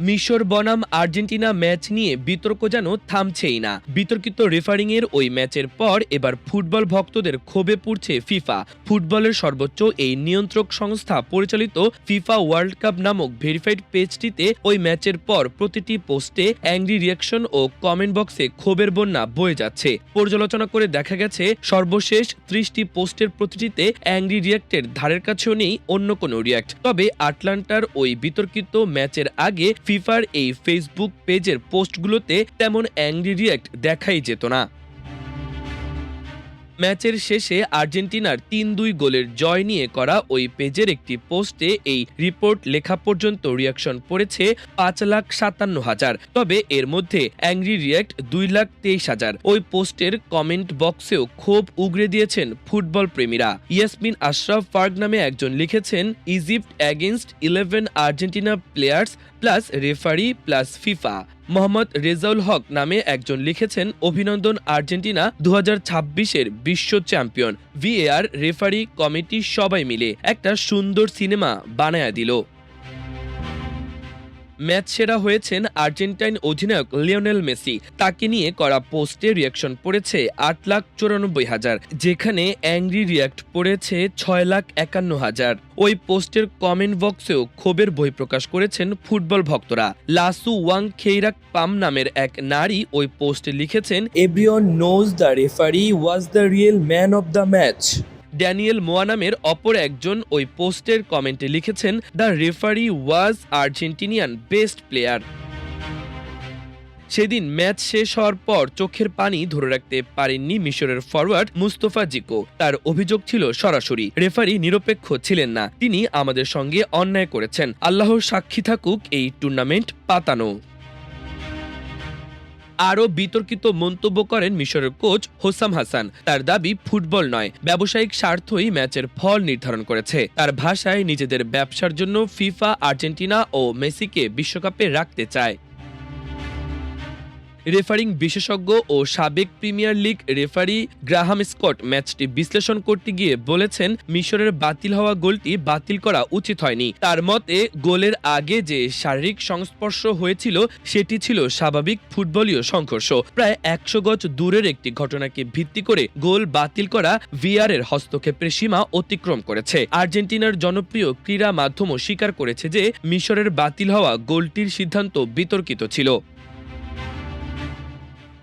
মিশর বনাম Argentina match নিয়ে বিতর্ক যেন থামছেই না। বিতর্কিত রেফারিংয়ের ওই ম্যাচের পর এবার ফুটবল ভক্তদের ক্ষোভে পুড়ছে ফিফা। ফুটবলের সর্বোচ্চ এই নিয়ন্ত্রক সংস্থা পরিচালিত ফিফা ওয়ার্ল্ড কাপ নামক ভেরিফাইড পেজটিতে ওই ম্যাচের পর প্রতিটি পোস্টে অ্যাংরি রিয়াকশন ও কমেন্ট বক্সে ক্ষোভের বন্যা বয়ে যাচ্ছে। পর্যালোচনা করে দেখা গেছে সর্বশেষ 30টি পোস্টের প্রতিটিতে অ্যাংরি রিয়াক্টের ধারের কাছেও নেই অন্য কোনো রিয়াক্ট। তবে আটলান্টার ওই বিতর্কিত ম্যাচের আগে ফিফার এই ফেসবুক পেজের পোস্টগুলোতে তেমন অ্যাংরি রিয়াক্ট দেখাই যেত না। ম্যাচের শেষে আর্জেন্টিনার ৩-২ গোলের জয় নিয়ে করা ওই পেজের একটি পোস্টে এই রিপোর্ট লেখা পর্যন্ত রিয়াকশন পড়েছে ৫,৫৭,০০০। তবে এর মধ্যে অ্যাংরি রিয়াক্ট ২,২৩,০০০। ওই পোস্টের কমেন্ট বক্সেও ক্ষোভ উগরে দিয়েছেন ফুটবল প্রেমীরা। ইয়াসমিন আশরাফ ফার্গ নামে একজন লিখেছেন, Egypt against 11 Argentina players plus referee plus FIFA. Mohammad Rezaul Haque নামে একজন লিখেছেন, অভিনন্দন আর্জেন্টিনা 2026-এর বিশ্ব চ্যাম্পিয়ন। ভিএআর, রেফারি, কমিটি সবাই মিলে একটা সুন্দর সিনেমা বানায়া দিল। ম্যাচ সেরা হয়েছেন আর্জেন্টাইন অধিনায়ক লিওনেল মেসি। তাকে নিয়ে করা পোস্টে রিয়াকশন পড়েছে 8,94,000, যেখানে অ্যাংরি রিয়াক্ট পড়েছে 6,51,000। ওই পোস্টের কমেন্ট বক্সেও ক্ষোভের বহিঃপ্রকাশ করেছেন ফুটবল ভক্তরা। লাসু ওয়াং খেইরাক পাম নামের এক নারী ওই পোস্টে লিখেছেন, everyone knows the referee was the real man of the match. Daniel মোয়া নামের অপর একজন ওই পোস্টের কমেন্টে লিখেছেন, the referee was Argentinian best player. সেদিন ম্যাচ শেষ হওয়ার পর চোখের পানি ধরে রাখতে পারেননি মিশরের ফরওয়ার্ড মুস্তফা জিকো। তার অভিযোগ ছিল সরাসরি, রেফারি নিরপেক্ষ ছিলেন না, তিনি আমাদের সঙ্গে অন্যায় করেছেন। আল্লাহর সাক্ষী থাকুক, এই টুর্নামেন্ট পাতানো। আরও বিতর্কিত মন্তব্য করেন মিশরের কোচ হোসাম হাসান। তার দাবি, ফুটবল নয়, ব্যবসায়িক স্বার্থই ম্যাচের ফল নির্ধারণ করেছে। তার ভাষায়, নিজেদের ব্যবসার জন্য ফিফা আর্জেন্টিনা ও মেসিকে বিশ্বকাপে রাখতে চায়। রেফারিং বিশেষজ্ঞ ও সাবেক premier league referee Graham Scott ম্যাচটি বিশ্লেষণ করতে গিয়ে বলেছেন, মিশরের বাতিল হওয়া গোলটি বাতিল করা উচিত হয়নি। তার মতে, গোলের আগে যে শারীরিক সংস্পর্শ হয়েছিল সেটি ছিল স্বাভাবিক ফুটবলীয় সংঘর্ষ। প্রায় 100 গজ দূরের একটি ঘটনাকে ভিত্তি করে গোল বাতিল করা ভিআর এর হস্তক্ষেপের সীমা অতিক্রম করেছে। আর্জেন্টিনার জনপ্রিয় ক্রীড়া মাধ্যমও স্বীকার করেছে যে মিশরের বাতিল হওয়া গোলটির সিদ্ধান্ত বিতর্কিত ছিল।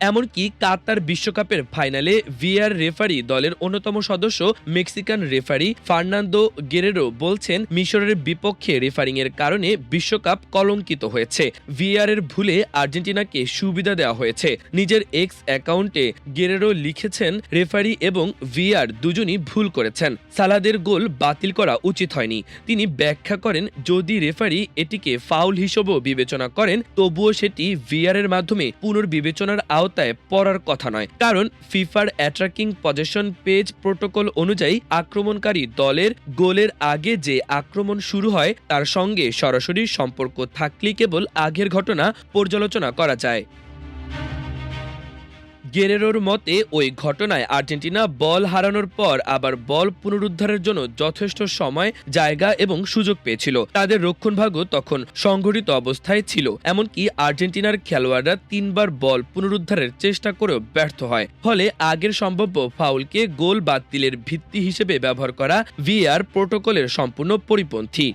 এমনকি কাতার বিশ্বকাপের ফাইনালে ভিআর রেফারি দলের অন্যতম সদস্য মেক্সিকান রেফারি ফার্নান্দো গেরেরো বলছেন, মিশরের বিপক্ষে রেফারিংয়ের কারণে বিশ্বকাপ কলঙ্কিত হয়েছে। ভিআর এর ভুলে আর্জেন্টিনাকে সুবিধা দেওয়া হয়েছে। নিজের এক্স অ্যাকাউন্টে গেরেরো লিখেছেন, রেফারি এবং ভিআর দুজনই ভুল করেছেন, সালাদের গোল বাতিল করা উচিত হয়নি। তিনি ব্যাখ্যা করেন, যদি রেফারি এটিকে ফাউল হিসেবেও বিবেচনা করেন, তবুও সেটি ভিআর এর মাধ্যমে পুনর্বিবেচনার আওতায় পড়ার কথা নয়। কারণ ফিফার অ্যাটাকিং পজেশন পেজ প্রোটোকল অনুযায়ী আক্রমণকারী দলের গোলের আগে যে আক্রমণ শুরু হয় তার সঙ্গে সরাসরি সম্পর্ক থাকলেই কেবল আগের ঘটনা পর্যালোচনা করা যায়। গেরেরোর মতে, ওই ঘটনায় আর্জেন্টিনা বল হারানোর পর আবার বল পুনরুদ্ধারের জন্য যথেষ্ট সময়, জায়গা এবং সুযোগ পেয়েছিল। তাদের রক্ষণভাগও তখন সংগঠিত অবস্থায় ছিল। এমনকি আর্জেন্টিনার খেলোয়াড়রা 3 বার বল পুনরুদ্ধারের চেষ্টা করেও ব্যর্থ হয়। ফলে আগের সম্ভাব্য ফাউলকে গোল বাতিলের ভিত্তি হিসেবে ব্যবহার করা ভিআর প্রোটোকলের সম্পূর্ণ পরিপন্থী।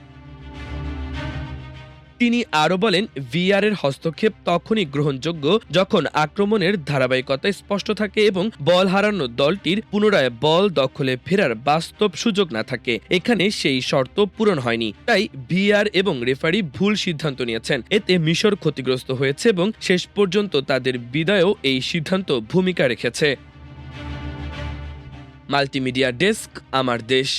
তিনি আরও বলেন, ভিআর এর হস্তক্ষেপ তখনই গ্রহণযোগ্য যখন আক্রমণের ধারাবাহিকতা স্পষ্ট থাকে এবং বল হারানো দলটির পুনরায় বল দখলে ফেরার বাস্তব সুযোগ না থাকে। এখানে সেই শর্ত পূরণ হয়নি, তাই ভিআর এবং রেফারি ভুল সিদ্ধান্ত নিয়েছেন। এতে মিশর ক্ষতিগ্রস্ত হয়েছে এবং শেষ পর্যন্ত তাদের বিদায়েও এই সিদ্ধান্ত ভূমিকা রেখেছে। মাল্টিমিডিয়া ডেস্ক, আমার দেশ।